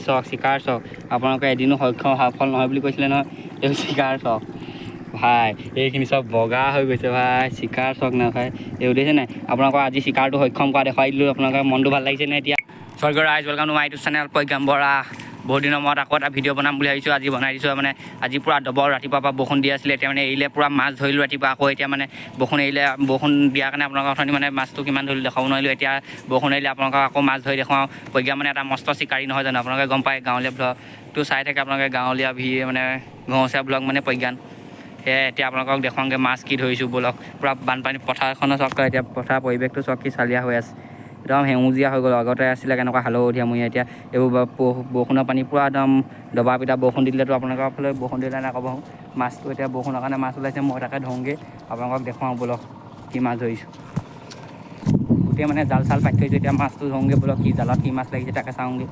চাওক চিকাৰ চাওক আপোনালোকে এদিনো সক্ষম সফল নহয় বুলি কৈছিলে নহয় এই চিকাৰ চাওক ভাই এইখিনি চব বগা হৈ গৈছে ভাই চিকাৰ চাওক না ভাই এই দেখিছে নাই আপোনালোকৰ আজি চিকাৰটো সক্ষম কৰা দেখুৱাই দিলোঁ আপোনালোকৰ মনটো ভাল লাগিছে নে এতিয়া স্বৰ্গৰ ৰাইজ welcome to my YouTube channel Pragyan Bora বহুত দিনৰ মূৰত আকৌ এটা ভিডিঅ' বনাম বুলি ভাবিছোঁ আজি বনাই দিছোঁ মানে আজি পূৰা ডবল ৰাতিপুৱাৰ পৰা বৰষুণ দি আছিলে এতিয়া মানে এৰিলে পূৰা মাছ ধৰিলোঁ ৰাতিপুৱা আকৌ এতিয়া মানে বৰষুণ এৰিলে বৰষুণ দিয়াৰ কাৰণে আপোনালোকৰ অথনি মানে মাছটো কিমান ধৰিলোঁ দেখাব নোৱাৰিলোঁ এতিয়া বৰষুণ এৰিলে আপোনালোকক আকৌ মাছ ধৰি দেখুৱাওঁ প্ৰজ্ঞা মানে এটা মস্ত চিকাৰী নহয় জানো আপোনালোকে গম পায় গাঁৱলীয়া ব্লগটো চাই থাকে আপোনালোকে গাঁৱলীয়া মানে ঘৰচীয়া ব্লগ মানে প্ৰজ্ঞান সেয়ে এতিয়া আপোনালোকক দেখুৱাওঁগৈ মাছ কি ধৰিছোঁ ব'লক পূৰা বানপানী পথাৰখনৰ চাওক এতিয়া পথাৰ পৰিৱেশটো চাওক কি চালিয়া হৈ আছে একদম সেউজীয়া হৈ গ'ল আগতে আছিলে কেনেকুৱা হালধীয়ামূৰীয়া এতিয়া এইবোৰ বৰষুণৰ পানী পূৰা একদম দবা পিটা বৰষুণ দিলেতো আপোনালোকৰ ফালে বৰষুণ দিলে নাই ক'ব মাছটো এতিয়া বৰষুণৰ কাৰণে মাছ ওলাইছে মই তাকে ধৰোঁগৈ আপোনালোকক দেখুৱাওঁ ব'লক কি মাছ ধৰিছোঁ গোটেই মানে জাল চাল পাতি থৈছোঁ এতিয়া মাছটো ধৰোঁগৈ ব'লক কি জালত কি মাছ লাগিছে তাকে চাওঁগৈ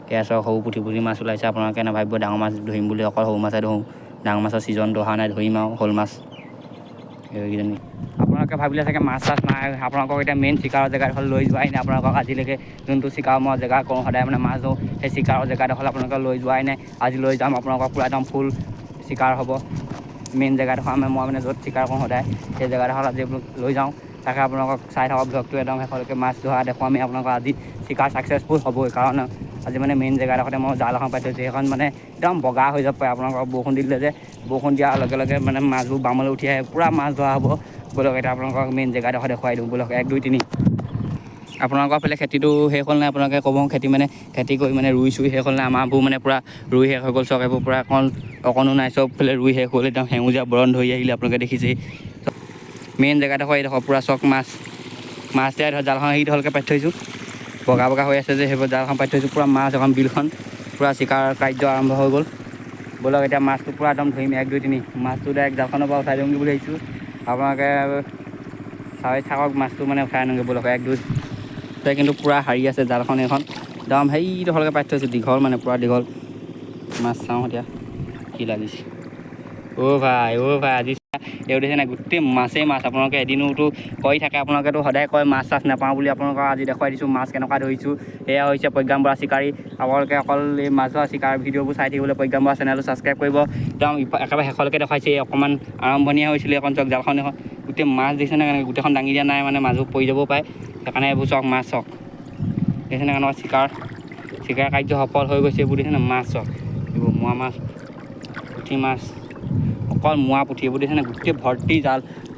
কেছৰ সৰু পুঠি মাছ ওলাইছে আপোনালোকে নাভাবিব ডাঙৰ মাছ ধৰিম বুলি অকল সৰু মাছে ধৰোঁ ডাঙৰ মাছৰ ছিজনটো অহা নাই ধৰিম আৰু শ'ল মাছ এইকেইজনী আপোনালোকে ভাবিলে চাগে মাছ চাছ নাই আপোনালোকক এতিয়া মেইন চিকাৰৰ জেগাডোখৰ লৈ যোৱাই নাই আপোনালোকক আজিলৈকে যোনটো চিকাৰ মই জেগা কৰোঁ সদায় মানে মাছ ধৰোঁ সেই চিকাৰৰ জেগাডোখৰ আপোনালোকে লৈ যোৱাই নাই আজি লৈ যাম আপোনালোকক পূৰা একদম ফুল চিকাৰ হ'ব মেইন জেগাডোখৰ মই মানে য'ত চিকাৰ কৰোঁ সদায় সেই জেগাডোখৰ আজি লৈ যাওঁ তাকে আপোনালোকক চাই থকা ব্লগটো একদম শেষলৈকে মাছ ধৰা দেখুৱামেই আপোনালোকক আজি চিকাৰ ছাকচেছফুল হ'বই কাৰণ আজি মানে মেইন জেগাডোখৰতে মই জাল এখন পাতি থৈছোঁ সেইখন মানে একদম বগা হৈ যাব পাৰে আপোনালোকৰ বৰষুণ দিলে যে বৰষুণ দিয়াৰ লগে লগে মানে মাছবোৰ বামলৈ উঠি আহে পূৰা মাছ ধৰা হ'ব ব'লক এতিয়া আপোনালোকক মেইন জেগাডোখৰ দেখুৱাই দিওঁ ব'লক 1 2 3 আপোনালোকৰ ফালে খেতিটো শেষ হ'ল নাই আপোনালোকে ক'ব খেতি মানে খেতি কৰি মানে ৰুই চুই শেষ হ'ল নাই আমাৰবোৰ মানে পূৰা ৰুই শেষ হৈ গ'ল চক এইবোৰ পূৰা অকণো নাই চব ফালে ৰুই শেষ হ'ল একদম সেউজীয়া বৰণ ধৰি আহিলে আপোনালোকে দেখিছেই মেইন জেগাডোখৰ এইডোখৰ পূৰা চক মাছ দিয়া ধৰ জালখন সেইডোখৰলৈকে পাতি থৈছোঁ বগা বগা হৈ আছে যে সেইবোৰ জালখন পাতি থৈছোঁ পূৰা মাছ এখন বিলখন পূৰা চিকাৰ কাৰ্য আৰম্ভ হৈ গ'ল ব'লক এতিয়া মাছটো পূৰা একদম ধৰিম 1 2 3 মাছটো ডাইৰেক্ট জালখনৰ পৰা উঠাই দিওঁ বুলি ভাবিছোঁ আপোনালোকে চাই থাকক মাছটো মানে উঠাই আনোগৈ ব'লক 1 2 কিন্তু পূৰা হাৰি আছে জালখন এখন একদম সেইডোখৰলৈকে পাতি থৈছোঁ দীঘল মানে পূৰা দীঘল মাছ চাওঁ এতিয়া কি লাগিছে অ' ভাই আজি এই দেখিছে নাই গোটেই মাছেই মাছ আপোনালোকে এদিনোতো কৈ থাকে আপোনালোকেতো সদায় কয় মাছ চাছ নাপাওঁ বুলি আপোনালোকক আজি দেখুৱাই দিছোঁ মাছ কেনেকুৱা ধৰিছোঁ এয়া হৈছে প্ৰজ্ঞান বৰা চিকাৰী আপোনালোকে অকল এই মাছ ধৰা চিকাৰ ভিডিঅ'বোৰ চাই থাকিবলৈ প্ৰজ্ঞান বৰা চেনেলটো ছাবস্ক্ৰাইব কৰিব একদম একেবাৰে শেষলৈকে দেখুৱাইছে অকণমান আৰম্ভণিহে হৈছিলে এখন চক জালখন এখন গোটেই মাছ দেখিছে নে কেনেকৈ গোটেইখন দাঙি দিয়া নাই মানে মাছবোৰ পৰি যাবও পাৰে সেইকাৰণে এইবোৰ চক মাছ চক দেখিছে নে কেনেকুৱা চিকাৰ কাৰ্য সফল হৈ গৈছে এইবোৰ দেখিছে নে মাছ চক এইবোৰ মোৱা মাছ পুঠি মাছ অকল মোৱা পুঠি এইবোৰ দেখিছে নে গোটেই ভৰ্তি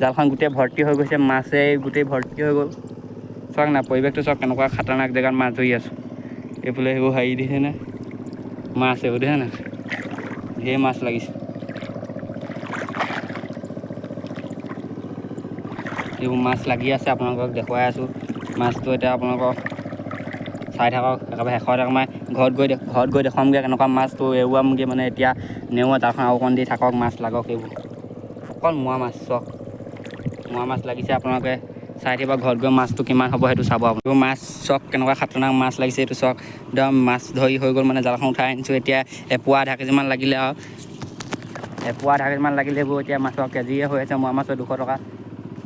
জালখন গোটেই ভৰ্তি হৈ গৈছে মাছে গোটেই ভৰ্তি হৈ গ'ল চাওক না পৰিৱেশটো চাওক কেনেকুৱা খাতৰনাক জেগাত মাছ ধৰি আছোঁ এইফালে সেইবোৰ হেৰি দিছে নে মাছ এইবোৰ দেখিছে না ঢেৰ মাছ লাগিছে এইবোৰ মাছ লাগি আছে আপোনালোকক দেখুৱাই আছোঁ মাছটো এতিয়া আপোনালোকক চাই থাকক একেবাৰে শেষত অকণমান ঘৰত গৈ দেখুৱামগৈ কেনেকুৱা মাছটো এৰুৱামগৈ মানে এতিয়া নেওৱা জালখন আৰু অকণ দি থাকক মাছ লাগক এইবোৰ অকল মোৱা মাছ চক মোৱা মাছ লাগিছে আপোনালোকে চাই থাকিব ঘৰত গৈ মাছটো কিমান হ'ব সেইটো চাব আপোনালোকে মাছ চক কেনেকুৱা খাতৰনাক মাছ লাগিছে এইটো চক একদম মাছ ধৰি হৈ গ'ল মানে জালখন উঠাই আনিছোঁ এতিয়া এপোৱা আধা কেজিমান লাগিলে আৰু এপোৱা আধা কেজিমান লাগিলে এইবোৰ এতিয়া মাছৰ কেজিয়ে হৈ আছে মোৱা মাছৰ 200 টকা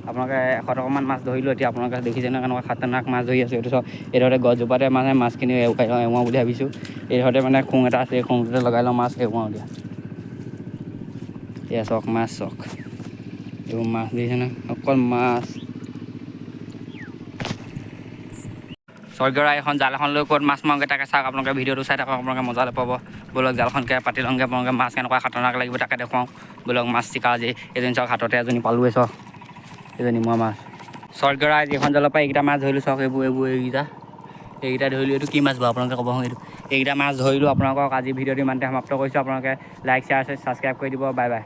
আপোনালোকে 100 টকামান মাছ ধৰিলোঁ এতিয়া আপোনালোকে দেখিছে নহয় কেনেকুৱা খাতৰনাক মাছ ধৰি আছে এইটো চক এইদৰে গছজোপাতে মানে মাছখিনি এৰুৱাওঁ বুলি ভাবিছোঁ এইদৰে মানে খোং এটা আছে এই খোংটোতে লগাই লওঁ মাছ এৰুৱাওঁ এতিয়া চক মাছ চক এইবোৰ মাছ দেখিছে নহয় অকল মাছ স্বৰ্গীয় এখন জাল এখন লৈ ক'ত মাছ মাৰোঁগৈ তাকে চাওক আপোনালোকে ভিডিঅ'টো চাই থাকক আপোনালোকে মজা পাব ব'লক জালখনকৈ পাতি লওঁগৈ আপোনালোকে মাছ কেনেকুৱা খাতৰনাক লাগিব তাকে দেখুৱাওঁ ব'লক মাছ চিকা আজি এজনী চাওক হাততে এজনী পালোৱে চাওক এজনী মোৱা মাছ স্বৰ্গীয় যিখন জালৰ পৰা এইকেইটা মাছ ধৰিলোঁ চাওক এইকেইটা ধৰিলোঁ এইটো কি মাছ বাৰু আপোনালোকে ক'ব এইকেইটা মাছ ধৰিলোঁ আপোনালোকক আজি ভিডিঅ'টো ইমানতে সমাপ্ত কৰিছোঁ আপোনালোকে লাইক শ্বেয়াৰ ছাবস্ক্ৰাইব কৰি দিব বাই বাই